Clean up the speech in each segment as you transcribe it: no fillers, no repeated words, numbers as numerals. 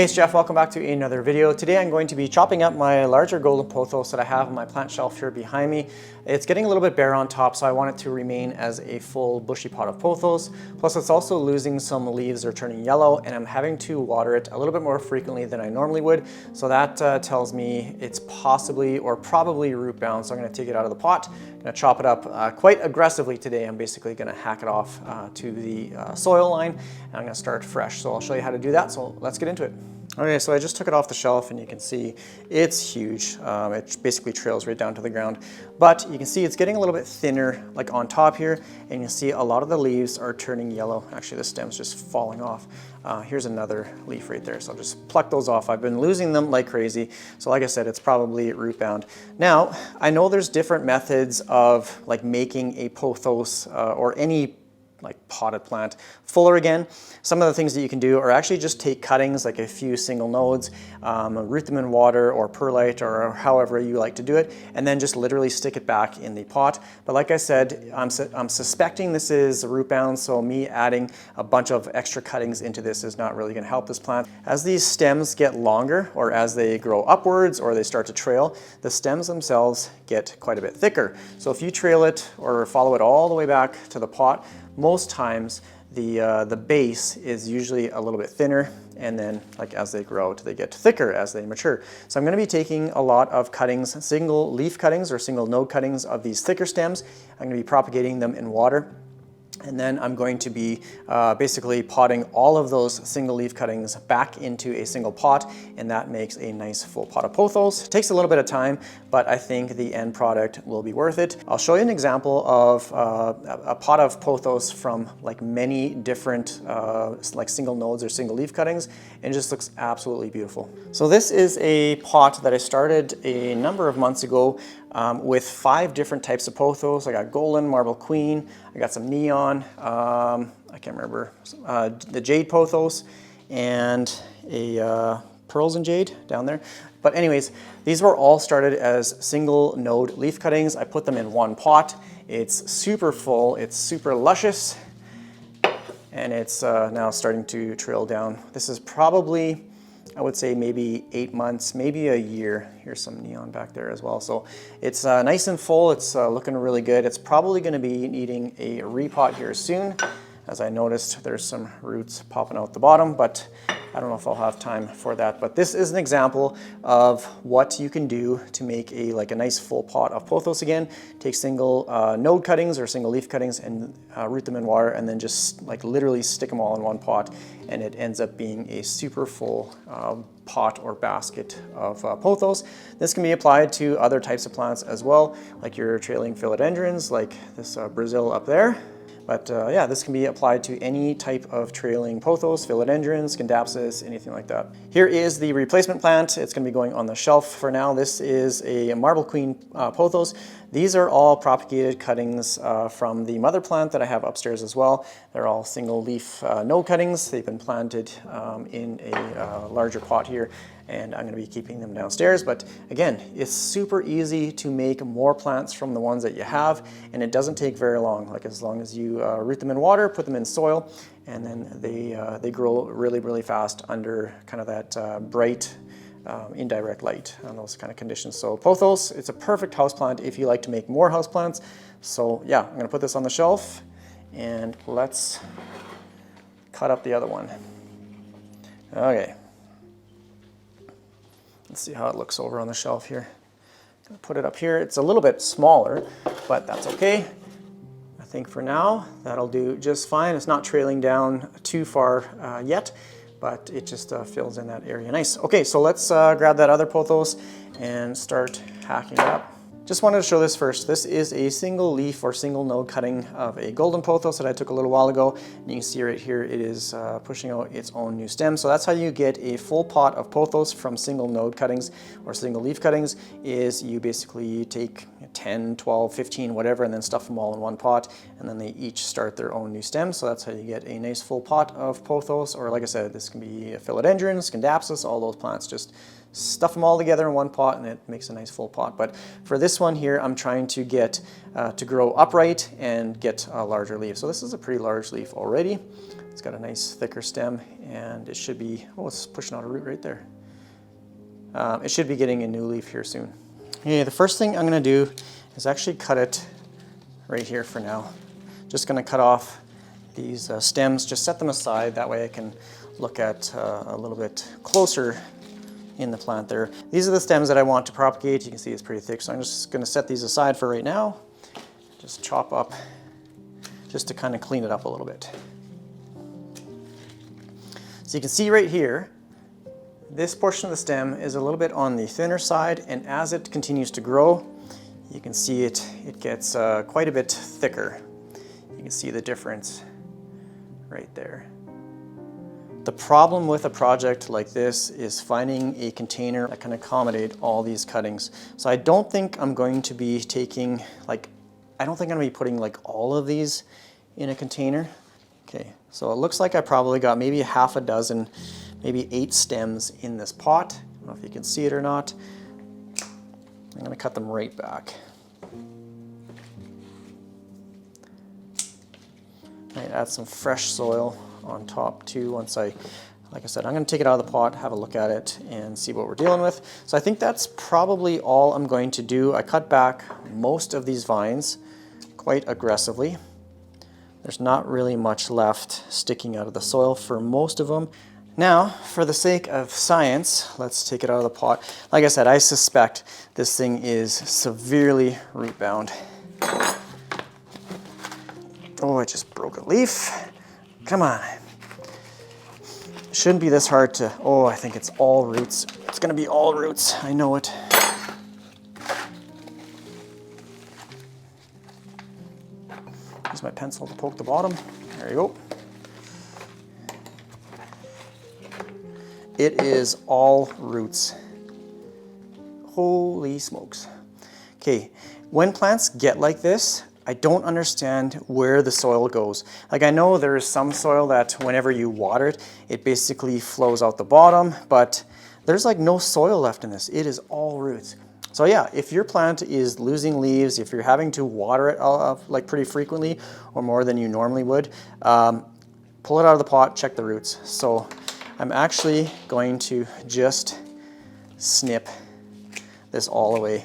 it's Jeff, welcome back to another video. Today I'm going to be chopping up my larger golden pothos that I have on my plant shelf here behind me. It's getting a little bit bare on top, so I want it to remain as a full bushy pot of pothos. Plus it's also losing some leaves, or turning yellow, and I'm having to water it a little bit more frequently than I normally would. So that tells me it's possibly or probably root bound. So I'm going to take it out of the pot. I'm going to chop it up quite aggressively today. I'm basically going to hack it off to the soil line, and I'm going to start fresh. So I'll show you how to do that. So let's get into it. Okay, so I just took it off the shelf and you can see it's huge. It basically trails right down to the ground. But you can see it's getting a little bit thinner like on top here, and you see a lot of the leaves are turning yellow. Actually, the stem's just falling off. Here's another leaf right there, so I'll just pluck those off. I've been losing them like crazy. So like I said, it's probably root bound. Now, I know there's different methods of like making a pothos or any like potted plant fuller again. Some of the things that you can do are actually just take cuttings, like a few single nodes, root them in water or perlite or however you like to do it, and then just literally stick it back in the pot. But like I said, I'm suspecting this is root bound, so me adding a bunch of extra cuttings into this is not really going to help this plant. As these stems get longer, or as they grow upwards or they start to trail, the stems themselves get quite a bit thicker. So if you trail it or follow it all the way back to the pot, most times the base is usually a little bit thinner, and then like as they grow out, they get thicker as they mature. So I'm going to be taking a lot of cuttings, single leaf cuttings or single node cuttings of these thicker stems. I'm going to be propagating them in water. And then I'm going to be basically potting all of those single leaf cuttings back into a single pot, and that makes a nice full pot of pothos. It takes a little bit of time, but I think the end product will be worth it. I'll show you an example of a pot of pothos from like many different like single nodes or single leaf cuttings, and it just looks absolutely beautiful. So this is a pot that I started a number of months ago with 5 different types of pothos. I got golden, marble queen, I got some neon, I can't remember, the jade pothos, and a pearls and jade down there. But anyways, these were all started as single node leaf cuttings. I put them in one pot. It's super full, it's super luscious, and it's now starting to trail down. This is probably, I would say, maybe 8 months, maybe a year. Here's some neon back there as well. So it's nice and full. It's looking really good. It's probably going to be needing a repot here soon. As I noticed, there's some roots popping out the bottom, but I don't know if I'll have time for that. But this is an example of what you can do to make a nice full pot of pothos again. Take single node cuttings or single leaf cuttings and root them in water, and then just like literally stick them all in one pot, and it ends up being a super full pot or basket of pothos. This can be applied to other types of plants as well, like your trailing philodendrons, like this Brazil up there. But yeah, this can be applied to any type of trailing pothos, philodendrons, scindapsus, anything like that. Here is the replacement plant. It's going to be going on the shelf for now. This is a marble queen pothos. These are all propagated cuttings from the mother plant that I have upstairs as well. They're all single leaf node cuttings. They've been planted in a larger pot here, and I'm going to be keeping them downstairs. But again, it's super easy to make more plants from the ones that you have, and it doesn't take very long. Like as long as you root them in water, put them in soil, and then they grow really, really fast under kind of that bright indirect light and those kind of conditions. So pothos, it's a perfect houseplant if you like to make more houseplants. So yeah, I'm going to put this on the shelf, and let's cut up the other one. Okay. Let's see how it looks over on the shelf here. Gonna put it up here. It's a little bit smaller, but that's okay. I think for now, that'll do just fine. It's not trailing down too far yet, but it just fills in that area nice. Okay, so let's grab that other pothos and start hacking it up. Just wanted to show this first. This is a single leaf or single node cutting of a golden pothos that I took a little while ago. And you can see right here, it is pushing out its own new stem. So that's how you get a full pot of pothos from single node cuttings or single leaf cuttings, is you basically take 10, 12, 15, whatever, and then stuff them all in one pot, and then they each start their own new stem. So that's how you get a nice full pot of pothos, or like I said, this can be a philodendron, scindapsus, all those plants. Just stuff them all together in one pot and it makes a nice full pot. But for this one here, I'm trying to get to grow upright and get a larger leaf. So this is a pretty large leaf already. It's got a nice thicker stem, and it should be, oh, it's pushing out a root right there. It should be getting a new leaf here soon. Okay, the first thing I'm going to do is actually cut it right here for now. Just going to cut off these stems, just set them aside, that way I can look at a little bit closer in the plant there. These are the stems that I want to propagate. You can see it's pretty thick, so I'm just going to set these aside for right now. Just chop up, just to kind of clean it up a little bit. So you can see right here, this portion of the stem is a little bit on the thinner side, and as it continues to grow, you can see it gets quite a bit thicker. You can see the difference right there. The problem with a project like this is finding a container that can accommodate all these cuttings. So I don't think I'm going to be taking, I don't think I'm going to be putting all of these in a container. Okay, so it looks like I probably got maybe half a dozen, maybe 8 stems in this pot. I don't know if you can see it or not. I'm going to cut them right back. I add some fresh soil on top too. Once like I said, I'm going to take it out of the pot, have a look at it, and see what we're dealing with. So I think that's probably all I'm going to do. I cut back most of these vines quite aggressively. There's not really much left sticking out of the soil for most of them. Now, for the sake of science, let's take it out of the pot. Like I said, I suspect this thing is severely root bound. Oh, I just broke a leaf. Come on. It shouldn't be this hard to, oh, I think it's all roots. It's gonna be all roots, I know it. Use my pencil to poke the bottom. There you go. It is all roots. Holy smokes. Okay, when plants get like this, I don't understand where the soil goes. I know there is some soil that whenever you water it, it basically flows out the bottom, but there's no soil left in this. It is all roots. So yeah, if your plant is losing leaves, if you're having to water it pretty frequently or more than you normally would, pull it out of the pot, check the roots. So I'm actually going to just snip this all away.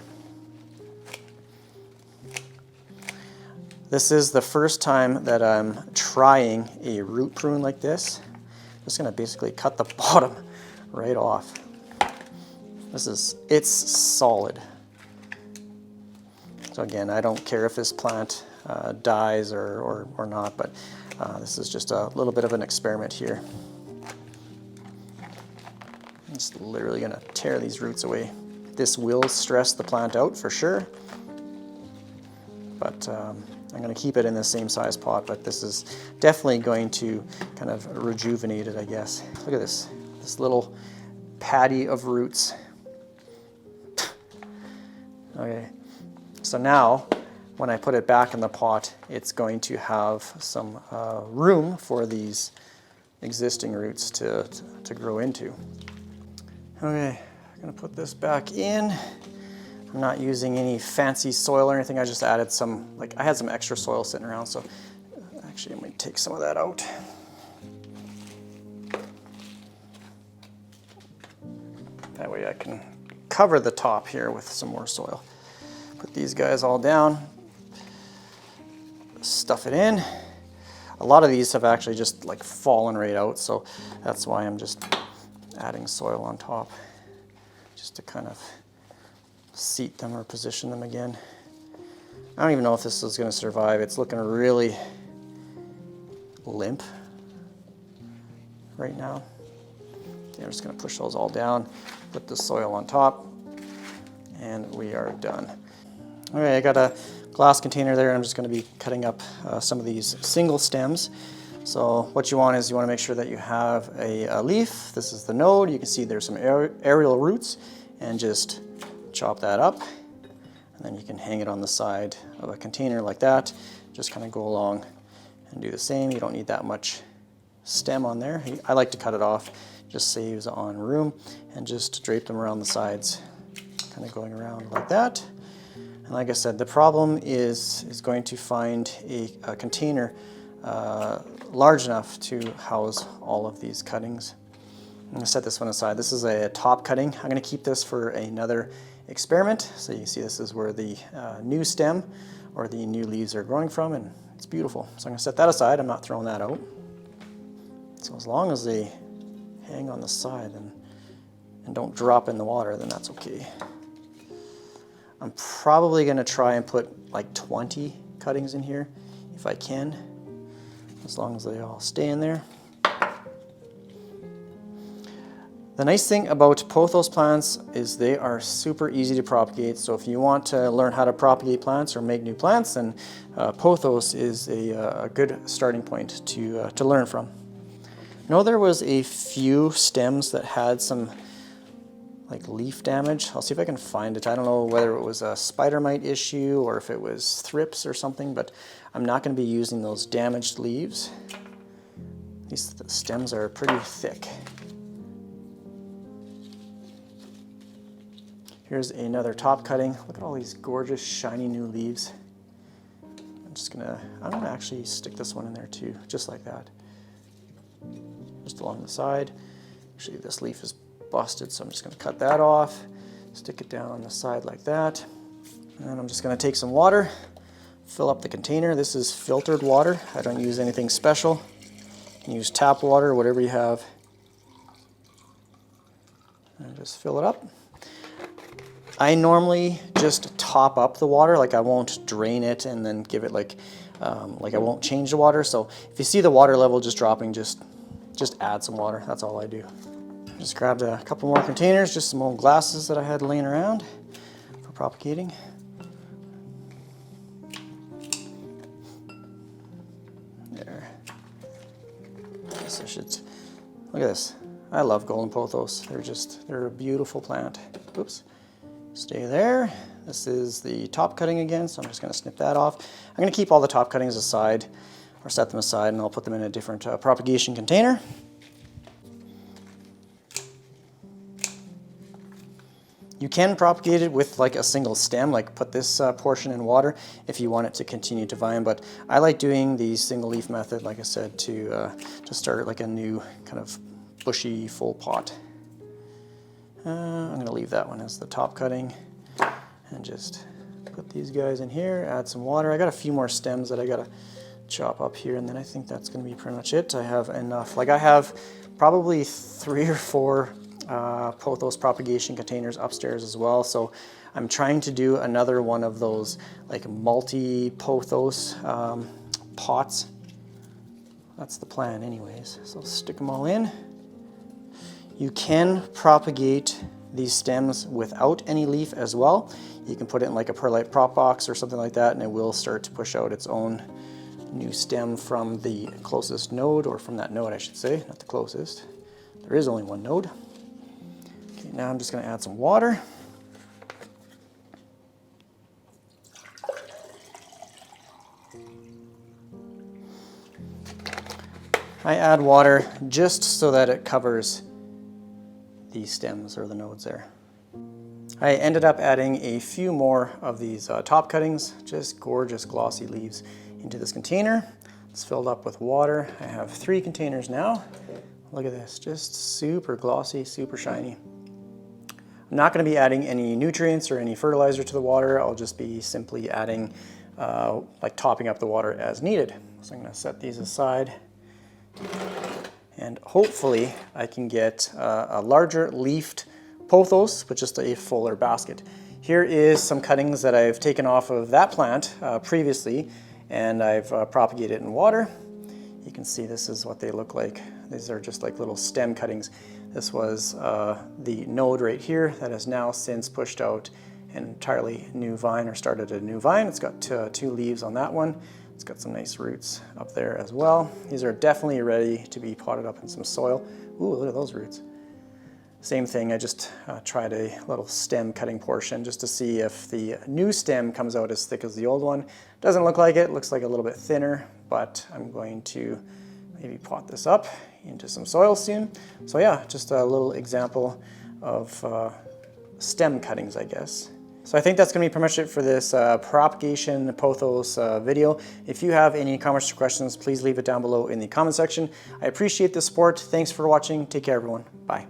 This is the first time that I'm trying a root prune like this. I'm just gonna basically cut the bottom right off. It's solid. So again, I don't care if this plant dies or not, but this is just a little bit of an experiment here. I'm just literally gonna tear these roots away. This will stress the plant out for sure, but I'm going to keep it in the same size pot, but this is definitely going to kind of rejuvenate it, I guess. Look at this little patty of roots. Okay, so now when I put it back in the pot, it's going to have some room for these existing roots to grow into. Okay, I'm going to put this back in. I'm not using any fancy soil or anything. I just added some, I had some extra soil sitting around, so actually I'm going to take some of that out. That way I can cover the top here with some more soil. Put these guys all down, stuff it in. A lot of these have actually just fallen right out, so that's why I'm just adding soil on top, just to kind of seat them or position them again. I don't even know if this is going to survive. It's looking really limp right now. Okay, I'm just going to push those all down, put the soil on top, and we are done. All right, I got a glass container there. I'm just going to be cutting up some of these single stems. So what you want is you want to make sure that you have a leaf. This is the node. You can see there's some aerial roots, and just chop that up, and then you can hang it on the side of a container like that. Just kind of go along and do the same. You don't need that much stem on there. I like to cut it off, just saves on room, and just drape them around the sides, kind of going around like that. And like I said, the problem is going to find a container large enough to house all of these cuttings. I'm going to set this one aside. This is a top cutting. I'm going to keep this for another experiment. So you see this is where the new stem or the new leaves are growing from, and it's beautiful. So I'm going to set that aside. I'm not throwing that out. So as long as they hang on the side and don't drop in the water, then that's okay. I'm probably going to try and put like 20 cuttings in here if I can, as long as they all stay in there. The nice thing about pothos plants is they are super easy to propagate. So if you want to learn how to propagate plants or make new plants, then pothos is a good starting point to learn from. I know there was a few stems that had some like leaf damage. I'll see if I can find it. I don't know whether it was a spider mite issue or if it was thrips or something, but I'm not going to be using those damaged leaves. These stems are pretty thick. Here's another top cutting. Look at all these gorgeous shiny new leaves. I'm gonna actually stick this one in there too, just like that. Just along the side. Actually, this leaf is busted, so I'm just gonna cut that off, stick it down on the side like that. And then I'm just gonna take some water, fill up the container. This is filtered water. I don't use anything special. You can use tap water, whatever you have. And just fill it up. I normally just top up the water, like I won't drain it and then give it like I won't change the water. So if you see the water level just dropping, just add some water. That's all I do. Just grabbed a couple more containers, just some old glasses that I had laying around for propagating. There. Look at this. I love golden pothos. They're a beautiful plant. Oops. Stay there. This is the top cutting again, so I'm just going to snip that off. I'm going to keep all the top cuttings aside, or set them aside, and I'll put them in a different propagation container. You can propagate it with like a single stem, like put this portion in water if you want it to continue to vine, but I like doing the single leaf method, like I said, to start like a new kind of bushy full pot. I'm going to leave that one as the top cutting and just put these guys in here, add some water. I got a few more stems that I got to chop up here, and then I think that's going to be pretty much it. I have enough. Like I have probably 3 or 4 pothos propagation containers upstairs as well. So I'm trying to do another one of those like multi-pothos pots. That's the plan anyways. So stick them all in. You can propagate these stems without any leaf as well. You can put it in like a perlite prop box or something like that, and it will start to push out its own new stem from the closest node, or from that node I should say, not the closest. There is only one node. Okay, now I'm just going to add some water. I add water just so that it covers these stems or the nodes there. I ended up adding a few more of these top cuttings, just gorgeous glossy leaves, into this container. It's filled up with water. I have 3 containers now. Look at this, just super glossy, super shiny. I'm not going to be adding any nutrients or any fertilizer to the water. I'll just be simply adding, like topping up the water as needed. So I'm going to set these aside. And hopefully I can get a larger leafed pothos with just a fuller basket. Here is some cuttings that I've taken off of that plant previously, and I've propagated in water. You can see this is what they look like. These are just like little stem cuttings. This was the node right here that has now since pushed out an entirely new vine, or started a new vine. It's got 2 leaves on that one. It's got some nice roots up there as well. These are definitely ready to be potted up in some soil. Ooh, look at those roots. Same thing, I just tried a little stem cutting portion just to see if the new stem comes out as thick as the old one. Doesn't look like it, looks like a little bit thinner, but I'm going to maybe pot this up into some soil soon. So yeah, just a little example of stem cuttings, I guess. So I think that's going to be pretty much it for this propagation pothos video. If you have any comments or questions, please leave it down below in the comment section. I appreciate the support. Thanks for watching. Take care, everyone. Bye.